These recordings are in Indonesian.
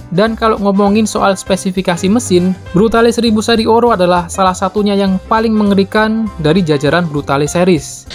Dan kalau ngomongin soal spesifikasi mesin, Brutale 1000 seri Oro adalah salah satunya yang paling mengerikan dari jajaran Brutale series.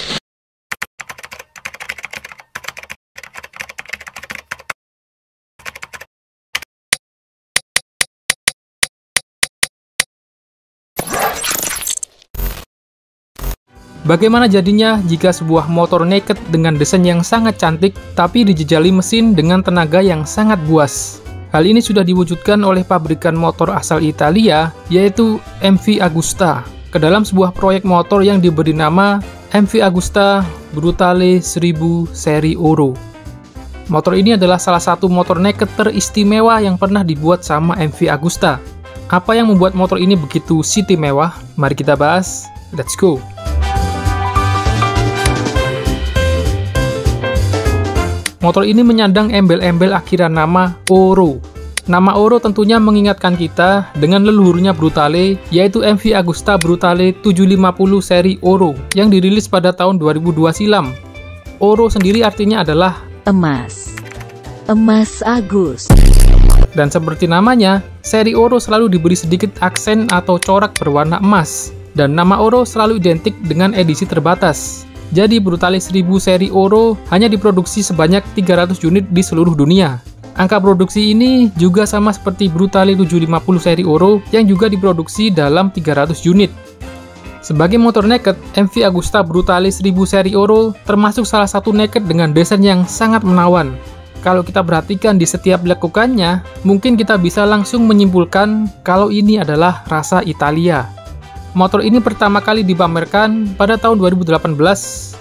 Bagaimana jadinya jika sebuah motor naked dengan desain yang sangat cantik, tapi dijejali mesin dengan tenaga yang sangat buas? Hal ini sudah diwujudkan oleh pabrikan motor asal Italia, yaitu MV Agusta, ke dalam sebuah proyek motor yang diberi nama MV Agusta Brutale 1000 seri Oro. Motor ini adalah salah satu motor naked teristimewa yang pernah dibuat sama MV Agusta. Apa yang membuat motor ini begitu istimewa? Mari kita bahas. Let's go! Motor ini menyandang embel-embel akhiran nama Oro. Nama Oro tentunya mengingatkan kita dengan leluhurnya Brutale, yaitu MV Agusta Brutale 750 seri Oro yang dirilis pada tahun 2002 silam. Oro sendiri artinya adalah emas. Emas Agus. Dan seperti namanya, seri Oro selalu diberi sedikit aksen atau corak berwarna emas. Dan nama Oro selalu identik dengan edisi terbatas. Jadi Brutale 1000 seri Oro hanya diproduksi sebanyak 300 unit di seluruh dunia. Angka produksi ini juga sama seperti Brutale 750 seri Oro yang juga diproduksi dalam 300 unit. Sebagai motor naked, MV Agusta Brutale 1000 seri Oro termasuk salah satu naked dengan desain yang sangat menawan. Kalau kita perhatikan di setiap lekukannya, mungkin kita bisa langsung menyimpulkan kalau ini adalah rasa Italia. Motor ini pertama kali dipamerkan pada tahun 2018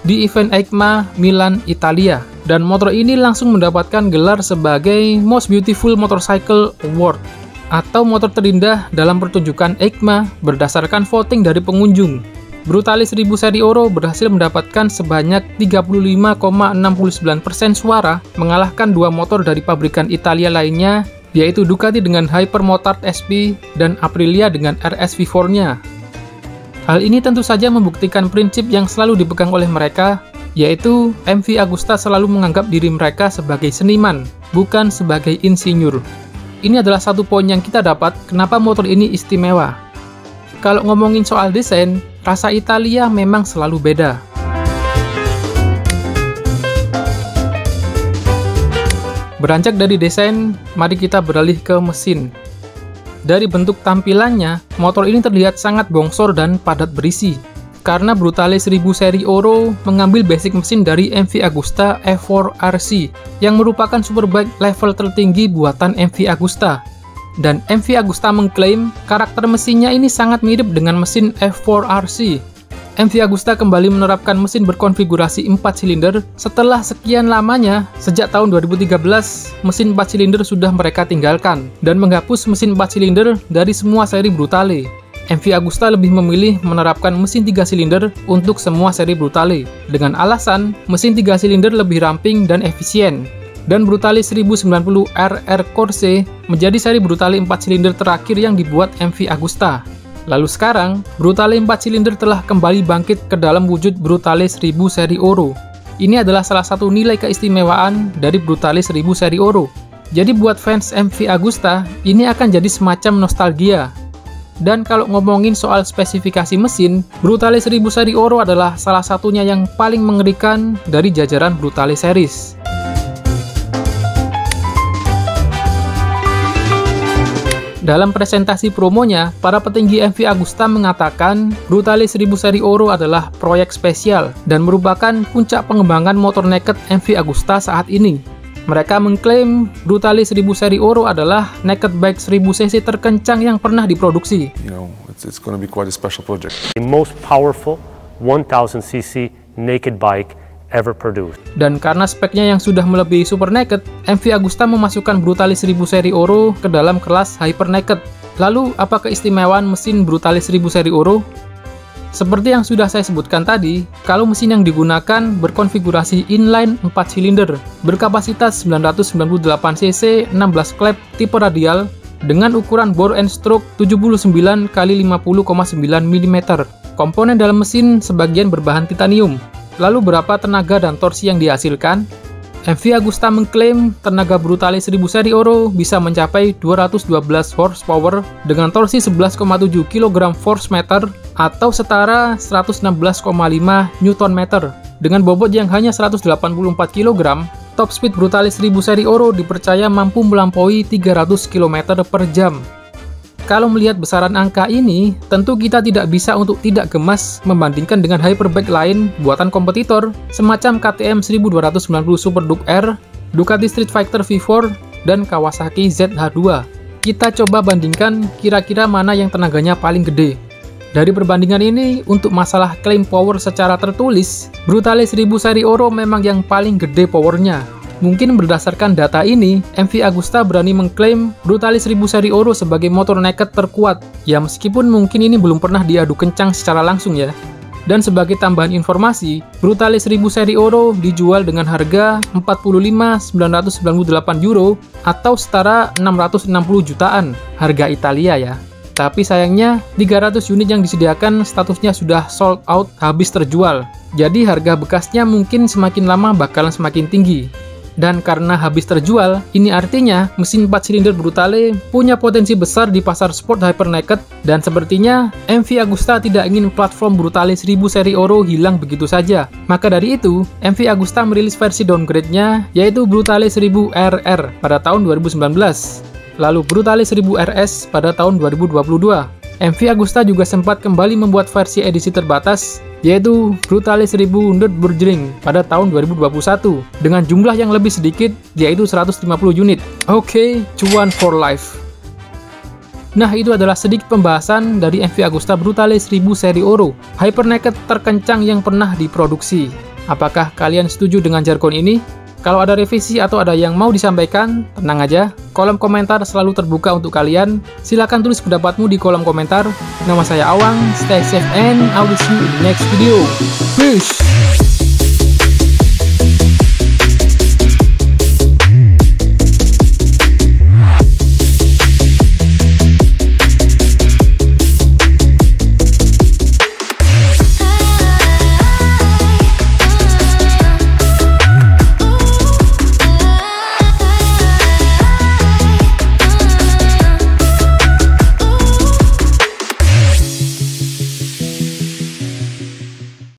di event EICMA Milan, Italia. Dan motor ini langsung mendapatkan gelar sebagai Most Beautiful Motorcycle Award atau motor terindah dalam pertunjukan EICMA berdasarkan voting dari pengunjung. Brutale 1000 seri Oro berhasil mendapatkan sebanyak 35,69% suara, mengalahkan dua motor dari pabrikan Italia lainnya, yaitu Ducati dengan Hypermotard SP dan Aprilia dengan RS V4-nya. Hal ini tentu saja membuktikan prinsip yang selalu dipegang oleh mereka, yaitu MV Agusta selalu menganggap diri mereka sebagai seniman, bukan sebagai insinyur. Ini adalah satu poin yang kita dapat kenapa motor ini istimewa. Kalau ngomongin soal desain, rasa Italia memang selalu beda. Beranjak dari desain, mari kita beralih ke mesin. Dari bentuk tampilannya, motor ini terlihat sangat bongsor dan padat berisi. Karena Brutale 1000 seri Oro mengambil basic mesin dari MV Agusta F4RC yang merupakan superbike level tertinggi buatan MV Agusta. Dan MV Agusta mengklaim karakter mesinnya ini sangat mirip dengan mesin F4RC. MV Agusta kembali menerapkan mesin berkonfigurasi 4 silinder setelah sekian lamanya. Sejak tahun 2013, mesin 4 silinder sudah mereka tinggalkan dan menghapus mesin 4 silinder dari semua seri Brutale. MV Agusta lebih memilih menerapkan mesin 3 silinder untuk semua seri Brutale dengan alasan mesin 3 silinder lebih ramping dan efisien. Dan Brutale 1090 RR Corse menjadi seri Brutale 4 silinder terakhir yang dibuat MV Agusta. Lalu sekarang, Brutale 4 silinder telah kembali bangkit ke dalam wujud Brutale 1000 seri Oro. Ini adalah salah satu nilai keistimewaan dari Brutale 1000 seri Oro. Jadi buat fans MV Agusta, ini akan jadi semacam nostalgia. Dan kalau ngomongin soal spesifikasi mesin, Brutale 1000 seri Oro adalah salah satunya yang paling mengerikan dari jajaran Brutale series. Dalam presentasi promonya, para petinggi MV Agusta mengatakan Brutale 1000 seri Oro adalah proyek spesial dan merupakan puncak pengembangan motor naked MV Agusta saat ini. Mereka mengklaim Brutale 1000 seri Oro adalah naked bike 1000cc terkencang yang pernah diproduksi. It's going to be quite a special project. The most powerful 1000cc naked bike ever produced. Dan karena speknya yang sudah melebihi super naked, MV Agusta memasukkan Brutale 1000 seri Oro ke dalam kelas hyper naked. Lalu, apa keistimewaan mesin Brutale 1000 seri Oro? Seperti yang sudah saya sebutkan tadi, kalau mesin yang digunakan berkonfigurasi inline 4 silinder, berkapasitas 998cc, 16 klep, tipe radial, dengan ukuran bore and stroke 79 x 50,9 mm. Komponen dalam mesin sebagian berbahan titanium. Lalu berapa tenaga dan torsi yang dihasilkan? MV Agusta mengklaim tenaga Brutale 1000 seri Oro bisa mencapai 212 horsepower dengan torsi 11,7 kg force meter atau setara 116,5 Nm. Dengan bobot yang hanya 184 kg, top speed Brutale 1000 seri Oro dipercaya mampu melampaui 300 km per jam. Kalau melihat besaran angka ini, tentu kita tidak bisa untuk tidak gemas membandingkan dengan hyperbike lain buatan kompetitor semacam KTM 1290 Super Duke R, Ducati Street Fighter V4, dan Kawasaki ZH2. Kita coba bandingkan kira-kira mana yang tenaganya paling gede. Dari perbandingan ini, untuk masalah klaim power secara tertulis, Brutale 1000 seri Oro memang yang paling gede powernya. Mungkin berdasarkan data ini, MV Agusta berani mengklaim Brutale 1000 seri Oro sebagai motor naked terkuat. Ya meskipun mungkin ini belum pernah diadu kencang secara langsung ya. Dan sebagai tambahan informasi, Brutale 1000 seri Oro dijual dengan harga 45.998 euro atau setara 660 jutaan, harga Italia ya. Tapi sayangnya, 300 unit yang disediakan statusnya sudah sold out, habis terjual. Jadi harga bekasnya mungkin semakin lama bakalan semakin tinggi. Dan karena habis terjual, ini artinya mesin 4 silinder Brutale punya potensi besar di pasar sport hypernaked, dan sepertinya MV Agusta tidak ingin platform Brutale 1000 seri Oro hilang begitu saja. Maka dari itu, MV Agusta merilis versi downgrade-nya, yaitu Brutale 1000 RR pada tahun 2019, lalu Brutale 1000 RS pada tahun 2022. MV Agusta juga sempat kembali membuat versi edisi terbatas, yaitu Brutale 1000 Nürburgring pada tahun 2021 dengan jumlah yang lebih sedikit, yaitu 150 unit. Oke, cuan for life. Nah, itu adalah sedikit pembahasan dari MV Agusta Brutale 1000 seri Oro, hypernaked terkencang yang pernah diproduksi. Apakah kalian setuju dengan jargon ini? Kalau ada revisi atau ada yang mau disampaikan, tenang aja, kolom komentar selalu terbuka untuk kalian. Silahkan tulis pendapatmu di kolom komentar. Nama saya Awang, stay safe and I will see you in the next video. Peace!